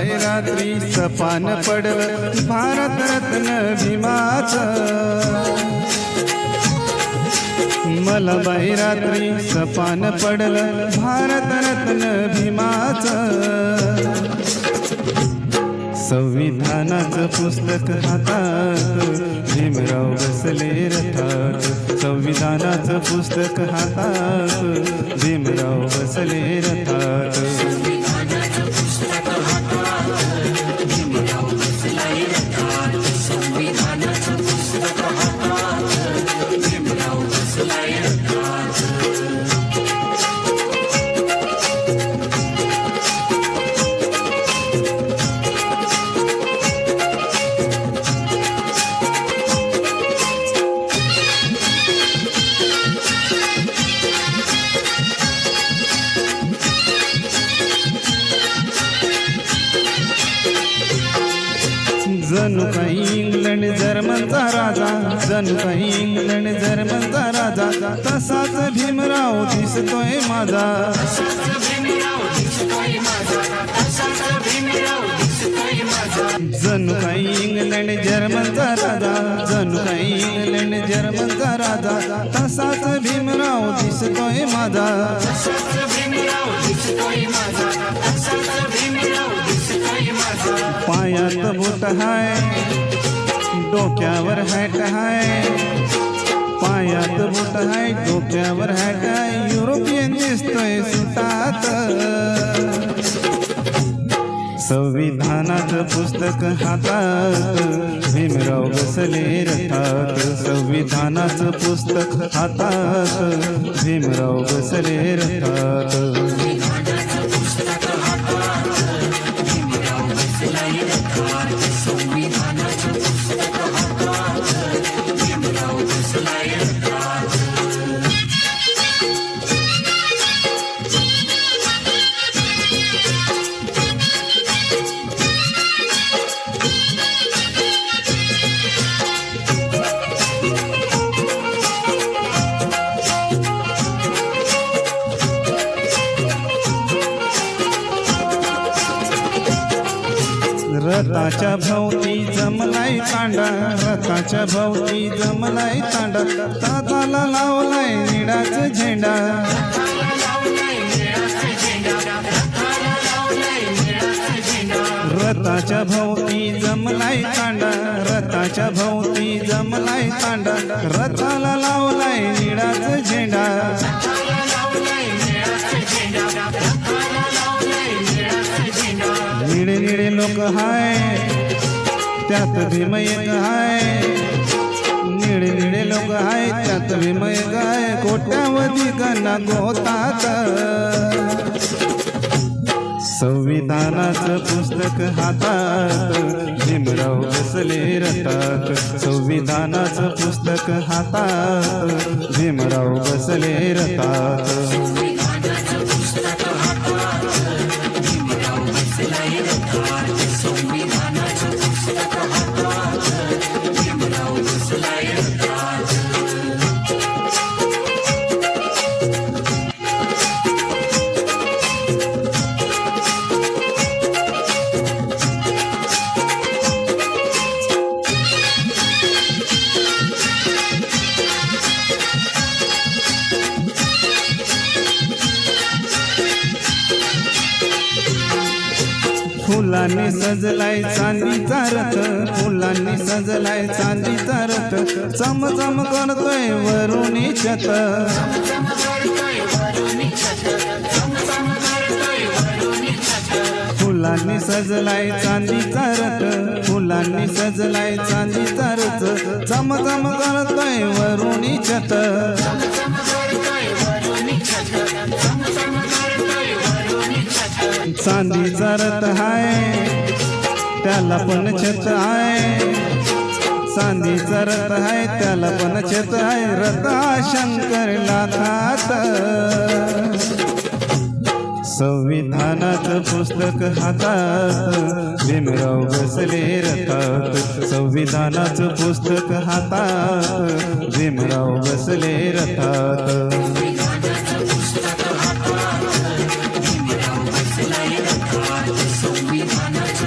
बाई रात्री सपान पडलं भारतरत्न भीमाचं, मला बाई रात्री सपान पडलं भारतरत्न भीमाचं। संविधानाचं पुस्तक हातात भीमराव बसले रथात, संविधानाचं पुस्तक हातात भीमराव बसले रथात। जणू काही इंग्लंड जर्मनचा राजा, जणू काही इंग्लंड जर्मनचा राजा, तसाच भीमराव दिसतोय माझा। जणू काही इंग्लंड जर्मनचा राजा, जणू काही इंग्लंड जर्मनचा राजा, तसाच भीमराव दिसतोय माझा। पायात बूट हाय, डोक्यावर हॅट हाय, पायात बूट हाय, डोक्यावर हॅट हाय, युरोपियन दिसतोय सुटात। संविधानाचं पुस्तक हातात भीमराव बसले रथात, संविधानाचं पुस्तक हातात भीमराव बसले रथात। रथाच्या भोवती जमलाय तांडा, रथाच्या भोवती जमलाय तांडा, रथाला लावलाय निळाचा झेंडा। रथाच्या भोवती जमलाय तांडा, रथाच्या भोवती जमलाय तांडा, रथाला लावलाय निळाचा झेंडा। निळे निळे लोक हाय, त्यात भीम एक हाय, निळे निळे लोक हाय, त्यात भीम एक हाय, कोट्यावधी गणा गोतात। संविधानाचं पुस्तक हातात भीमराव बसले रथात, संविधानाचं पुस्तक हातात भीमराव बसले रथात। फुलांनी सजलाय चांदीचा रथ, फुलांनी सजलाय चांदीचा रथ, चमचम करतोय वरुणी छत। फुलांनी सजलाय चांदीचा रथ, फुलांनी सजलाय चांदीचा रथ, चमचम करतोय वरुणी छत। चांदीचा रथ हाय, त्याला पण छत हाय, चांदीचा रथ हाय, त्याला पण छत हाय, रथा शंकर लाखात। संविधानाचं पुस्तक हातात भीमराव बसले रथात, संविधानाचं पुस्तक हातात भीमराव बसले रथात। संविधानाचं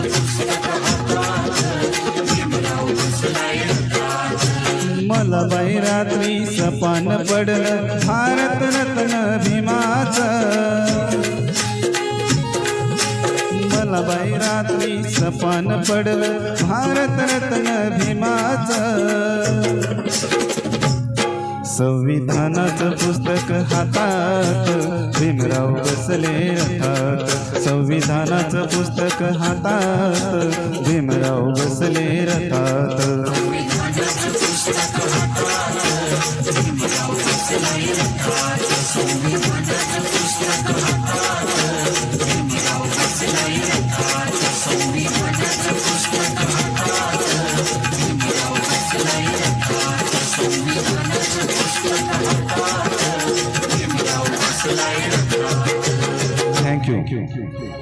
20 पान पडलं भारतरत्न भीमाचं. संविधानाचं पुस्तक हातात भीमराव बसले रथात. संविधानाचं पुस्तक हातात भीमराव बसले रथात. Thank you.